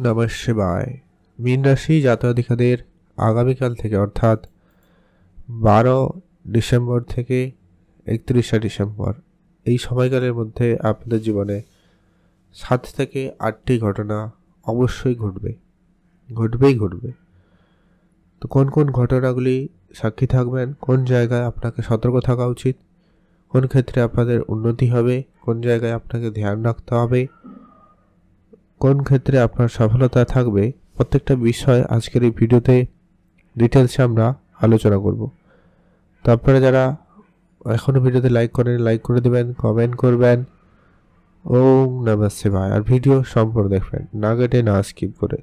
নমঃ শিবায়। মীন রাশি জাতক-জাতিকাদের আগামীকাল থেকে অর্থাৎ 12 ডিসেম্বর থেকে 31শে ডিসেম্বর এই সময়কালের মধ্যে আপনাদের জীবনে 7 থেকে 8টি ঘটনা অবশ্যই ঘটবে। তো কোন কোন ঘটনাগুলি সাক্ষী থাকবেন, কোন জায়গায় আপনাকে সতর্ক থাকা উচিত, কোন ক্ষেত্রে আপনাদের উন্নতি হবে, কোন জায়গায় আপনাকে ধ্যান রাখতে হবে, কোন ক্ষেত্রে আপনার সফলতা থাকবে, প্রত্যেকটা বিষয় আজকের এই ভিডিওতে ডিটেলসে আমরা আলোচনা করব। তো আপনারা যারা এখনও ভিডিওতে লাইক করে দেবেন, কমেন্ট করবেন, ওম নমঃ শিবায়। আর ভিডিও সম্পূর্ণ দেখবেন, না কেটে না স্কিপ করে,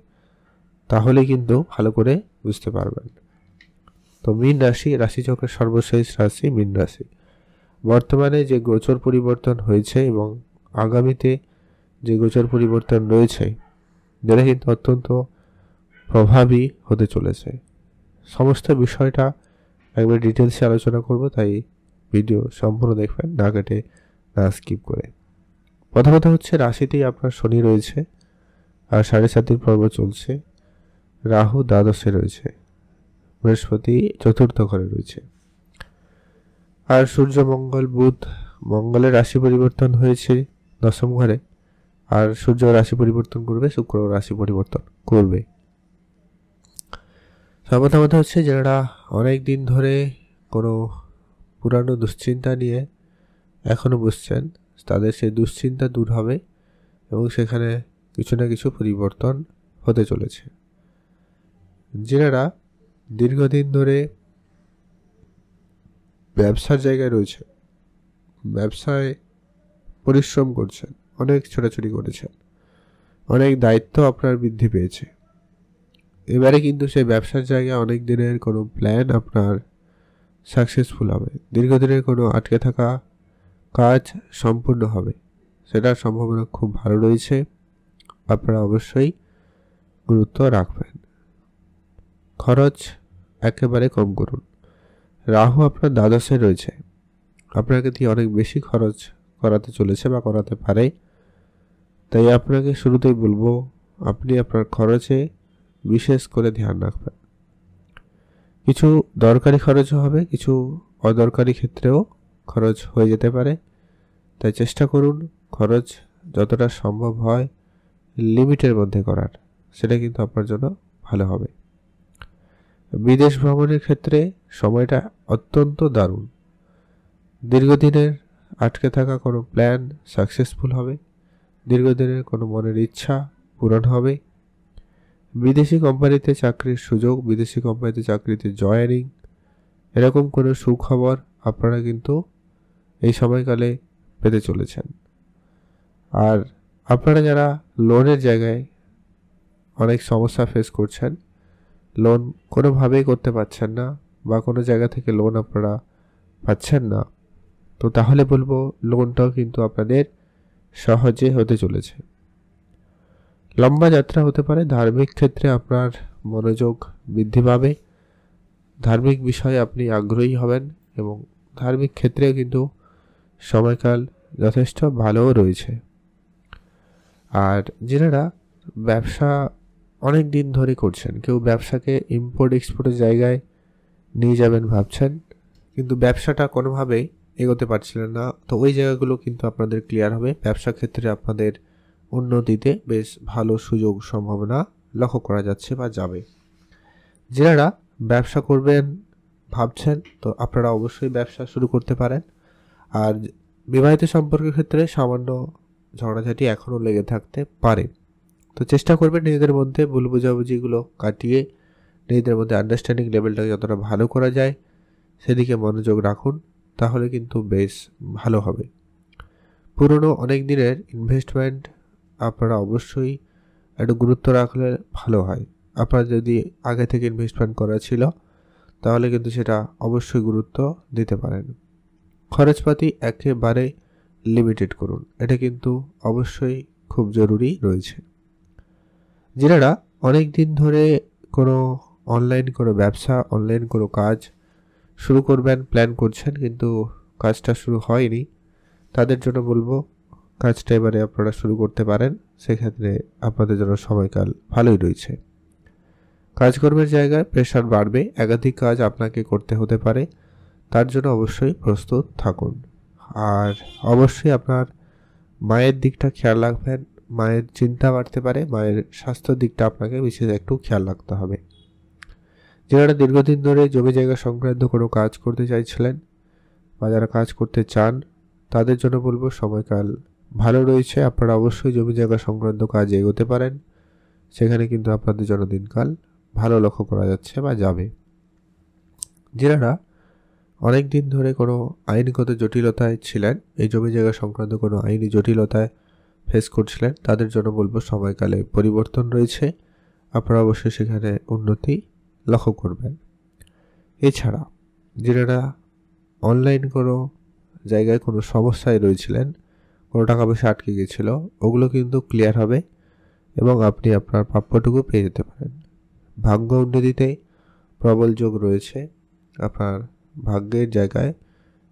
তাহলে কিন্তু ভালো করে বুঝতে পারবেন। তো মীন রাশিচক্রের সর্বশেষ রাশি মীন রাশি। বর্তমানে যে গোচর পরিবর্তন হয়েছে এবং আগামীতে যে গোচর পরিবর্তন রয়েছে, যেটা কিন্তু অত্যন্ত প্রভাবী হতে চলেছে। সমস্ত বিষয়টা একবার ডিটেলসে আলোচনা করব, তাই ভিডিও সম্পূর্ণ দেখবেন, না কেটে না স্কিপ করে। প্রথমত হচ্ছে রাশিতেই আপনার শনি রয়েছে আর 7.5 পর্ব চলছে। রাহু দ্বাদশে রয়েছে, বৃহস্পতি চতুর্থ ঘরে রয়েছে, আর সূর্য মঙ্গলের রাশি পরিবর্তন হয়েছে দশম ঘরে, আর সূর্য রাশি পরিবর্তন করবে, শুক্র রাশি পরিবর্তন করবে। প্রথমত হচ্ছে যারা অনেক দিন ধরে কোনো পুরানো দুশ্চিন্তা নিয়ে এখনো বুঝছেন, তাদের সেই দুশ্চিন্তা দূর হবে এবং সেখানে কিছু না কিছু পরিবর্তন হতে চলেছে। যারা দীর্ঘদিন ধরে ব্যবসার জায়গায় রয়েছে, ব্যবসায় পরিশ্রম করছেন, অনেক ছোটাছুটি করেছেন, অনেক দায়িত্ব আপনার বৃদ্ধি পেয়েছে, এবারে কিন্তু সেই ব্যবসার জায়গায় অনেক দিনের কোনো প্ল্যান আপনার সাকসেসফুল হবে। দীর্ঘদিনের কোনো আটকে থাকা কাজ সম্পূর্ণ হবে, সেটার সম্ভাবনা খুব ভালো রয়েছে। আপনারা অবশ্যই গুরুত্ব রাখবেন। খরচ একেবারে কম করুন। রাহু আপনার দ্বাদশে রয়েছে, আপনাকে দিয়ে অনেক বেশি খরচ করাতে চলেছে বা করাতে পারে, তাই আপনাকে শুরুতেই বলবো আপনি আপনার খরচে বিশেষ করে ধ্যান রাখবেন। কিছু দরকারি খরচও হবে, কিছু অদরকারি ক্ষেত্রেও খরচ হয়ে যেতে পারে, তাই চেষ্টা করুন খরচ যতটা সম্ভব হয় লিমিটের মধ্যে করার, সেটা কিন্তু আপনার জন্য ভালো হবে। বিদেশ ভ্রমণের ক্ষেত্রে সময়টা অত্যন্ত দারুণ। দীর্ঘদিনের আটকে থাকা কোনো প্ল্যান সাকসেসফুল হবে, দীর্ঘদিনের কোনো মনের ইচ্ছা পূরণ হবে। বিদেশি কোম্পানিতে চাকরির সুযোগ, বিদেশি কোম্পানিতে চাকরিতে জয়েনিং, এরকম কোনো সুখবর আপনারা কিন্তু এই সময়কালে পেতে চলেছেন। আর আপনারা যারা লোনের জায়গায় অনেক সমস্যা ফেস করছেন, লোন কোনোভাবেই করতে পারছেন না বা কোনো জায়গা থেকে লোন আপনারা পাচ্ছেন না, তো তাহলে বলবো লোনটাও কিন্তু আপনাদের সহজে হতে চলেছে। লম্বা যাত্রা হতে পারে। ধার্মিক ক্ষেত্রে আপনার মনোযোগ বৃদ্ধি পাবে, ধার্মিক বিষয়ে আপনি আগ্রহী হবেন এবং ধার্মিক ক্ষেত্রেও কিন্তু সময়কাল যথেষ্ট ভালোও রয়েছে। আর যারা ব্যবসা অনেক দিন ধরে করছেন, কেউ ব্যবসাকে ইম্পোর্ট এক্সপোর্টের জায়গায় নিয়ে যাবেন ভাবছেন, কিন্তু ব্যবসাটা কোনোভাবেই এগোতে পারছিলেন না, তো ওই জায়গাগুলো কিন্তু আপনাদের ক্লিয়ার হবে। ব্যবসা ক্ষেত্রে আপনাদের উন্নতিতে বেশ ভালো সুযোগ সম্ভাবনা লক্ষ্য করা যাচ্ছে বা যাবে। যারা ব্যবসা করবেন ভাবছেন, তো আপনারা অবশ্যই ব্যবসা শুরু করতে পারেন। আর বিবাহিত সম্পর্কের ক্ষেত্রে সামান্য ঝগড়াঝাটি এখনও লেগে থাকতে পারে, তো চেষ্টা করবেন নিজেদের মধ্যে ভুল বোঝাবুঝিগুলো কাটিয়ে নিজেদের মধ্যে আন্ডারস্ট্যান্ডিং লেভেলটাকে যতটা ভালো করা যায় সেদিকে মনোযোগ রাখুন, তাহলে কিন্তু বেশ ভালো হবে। পুরনো অনেক দিনের ইনভেস্টমেন্ট আপনারা অবশ্যই একটু গুরুত্ব রাখলে ভালো হয়। আপনার যদি আগে থেকে ইনভেস্টমেন্ট করা ছিল তাহলে কিন্তু সেটা অবশ্যই গুরুত্ব দিতে পারেন। খরচপাতি একেবারে লিমিটেড করুন, এটা কিন্তু অবশ্যই খুব জরুরি রয়েছে। যারা অনেক দিন ধরে কোনো অনলাইন কোনো ব্যবসা, অনলাইন কোনো কাজ শুরু করবেন প্ল্যান করছেন, কিন্তু কাজটা শুরু হয়নি, তাদের জন্য বলবো কাজটা এবারে আপনারা শুরু করতে পারেন। সেক্ষেত্রে আপনাদের জন্য সময়কাল ভালোই রয়েছে। কাজকর্মের জায়গায় প্রেশার বাড়বে, একাধিক কাজ আপনাকে করতে হতে পারে, তার জন্য অবশ্যই প্রস্তুত থাকুন। আর অবশ্যই আপনার মায়ের দিকটা খেয়াল রাখবেন, মায়ের চিন্তা বাড়তে পারে, মায়ের স্বাস্থ্যের দিকটা আপনাকে বিশেষ একটু খেয়াল রাখতে হবে। যারা দীর্ঘদিন ধরে জমি জায়গা সংক্রান্ত কোনো কাজ করতে চাইছিলেন বা যারা কাজ করতে চান, তাদের জন্য বলবো সময়কাল ভালো রয়েছে। আপনারা অবশ্যই জমি জায়গা সংক্রান্ত কাজে এগোতে পারেন, সেখানে কিন্তু আপনাদের জন্য দিনকাল ভালো লক্ষ্য করা যাচ্ছে বা যাবে। যারা অনেক দিন ধরে কোনো আইনগত জটিলতায় ছিলেন, এই জমি জায়গা সংক্রান্ত কোনো আইনি জটিলতায় ফেস করছিলেন, তাদের জন্য বলবো সময়কালে পরিবর্তন রয়েছে, আপনারা অবশ্যই সেখানে উন্নতি লক্ষ্য করবেন। এছাড়া যারা অনলাইন কোনো জায়গায় কোনো সমস্যায় রয়েছিলেন, কোনো টাকা পয়সা আটকে গিয়েছিল, ওগুলো কিন্তু ক্লিয়ার হবে এবং আপনি আপনার প্রাপ্যটুকু পেয়ে যেতে পারেন। ভাগ্য উন্নতিতে প্রবল যোগ রয়েছে, আপনার ভাগ্যের জায়গায়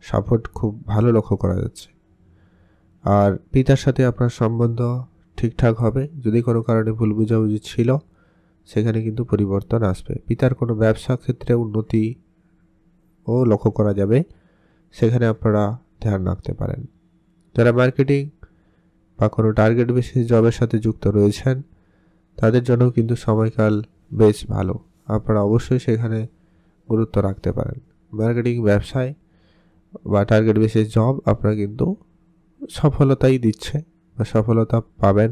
সাপোর্ট খুব ভালো লক্ষ্য করা যাচ্ছে। আর পিতার সাথে আপনার সম্বন্ধ ঠিকঠাক হবে, যদি কোনো কারণে ভুল বুঝাবুঝি ছিল সেখানে কিন্তু পরিবর্তন আসবে। পিতার কোনো ব্যবসা ক্ষেত্রে উন্নতি ও লক্ষ্য করা যাবে, সেখানে আপনারা ধ্যান রাখতে পারেন। যারা মার্কেটিং বা কোনো টার্গেট বেসিস জবের সাথে যুক্ত রয়েছেন, তাদের জন্য কিন্তু সময়কাল বেশ ভালো, আপনারা অবশ্যই সেখানে গুরুত্ব রাখতে পারেন। মার্কেটিং ব্যবসায় বা টার্গেট বেসিস জব আপনারা কিন্তু সফলতাই দিচ্ছে বা সফলতা পাবেন,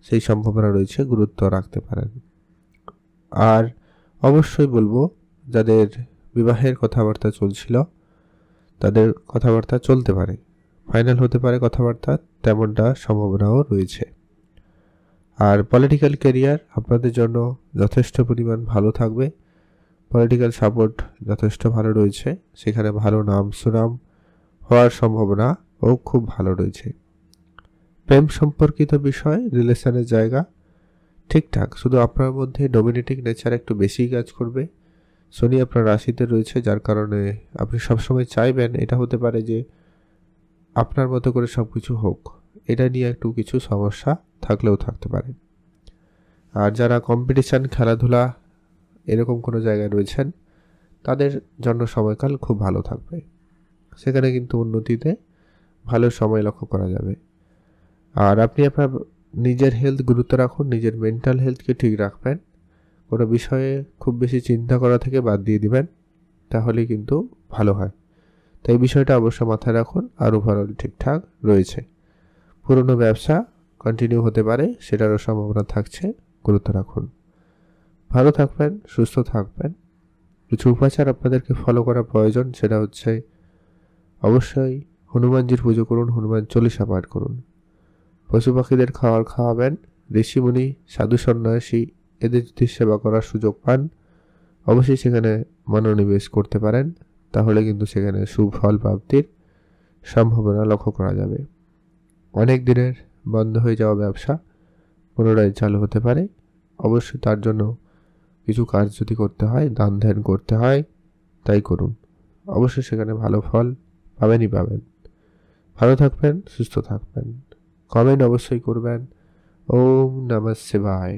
সেই সম্ভাবনা রয়েছে, গুরুত্ব রাখতে পারেন। আর অবশ্যই বলবো যাদের বিবাহের কথাবার্তা চলছিল, তাদের কথাবার্তা চলতে পারে, ফাইনাল হতে পারে কথাবার্তা, তেমনটা সম্ভাবনাও রয়েছে। আর পলিটিক্যাল ক্যারিয়ার আপনাদের জন্য যথেষ্ট পরিমাণ ভালো থাকবে, পলিটিক্যাল সাপোর্ট যথেষ্ট ভালো রয়েছে, সেখানে ভালো নাম সুনাম হওয়ার সম্ভাবনাও খুব ভালো রয়েছে। প্রেম সম্পর্কিত বিষয়, রিলেশনের জায়গা ঠিকঠাক, শুধু আপনার মধ্যে ডমিনেটিং নেচার একটু বেশি কাজ করবে। শনি আপনার রাশিতে রয়েছে, যার কারণে আপনি সবসময় চাইবেন এটা হতে পারে যে আপনার মতো করে সব কিছু হোক, এটা নিয়ে একটু কিছু সমস্যা থাকলেও থাকতে পারে। আর যারা কম্পিটিশান, খেলাধুলা এরকম কোনো জায়গায় রয়েছেন, তাদের জন্য সময়কাল খুব ভালো থাকবে, সেখানে কিন্তু উন্নতিতে ভালো সময় লক্ষ্য করা যাবে। আর আপনি আপনার নিজের হেলথ গুরুত্ব রাখুন, নিজের মেন্টাল হেলথকে ঠিক রাখবেন, কোনো বিষয়ে খুব বেশি চিন্তা করা থেকে বাদ দিয়ে দিবেন, তাহলেই কিন্তু ভালো হয়। তাই এই বিষয়টা অবশ্য মাথায় রাখুন। আর ওভারঅল ঠিকঠাক রয়েছে, পুরনো ব্যবসা কন্টিনিউ হতে পারে, সেটারও সম্ভাবনা থাকছে, গুরুত্ব রাখুন। ভালো থাকবেন, সুস্থ থাকবেন। কিছু উপাচার আপনাদেরকে ফলো করা প্রয়োজন, সেটা হচ্ছে অবশ্যই হনুমানজির পুজো করুন, হনুমান চল্লিশা পাঠ করুন, পশু পাখিদের খাবার খাওয়াবেন, ঋষিমুনি সাধু সন্ন্যাসী এদের যদি সেবা করার সুযোগ পান, অবশ্যই সেখানে মনোনিবেশ করতে পারেন, তাহলে কিন্তু সেখানে সুফল প্রাপ্তির সম্ভাবনা লক্ষ্য করা যাবে। অনেক দিনের বন্ধ হয়ে যাওয়া ব্যবসা পুনরায় চালু হতে পারে, অবশ্যই তার জন্য কিছু কাজ যদি করতে হয়, দান ধ্যান করতে হয়, তাই করুন, অবশ্যই সেখানে ভালো ফল পাবেনই পাবেন। ভালো থাকবেন, সুস্থ থাকবেন, কমেন্ট অবশ্যই করবেন। ওম নমঃ শিবায়।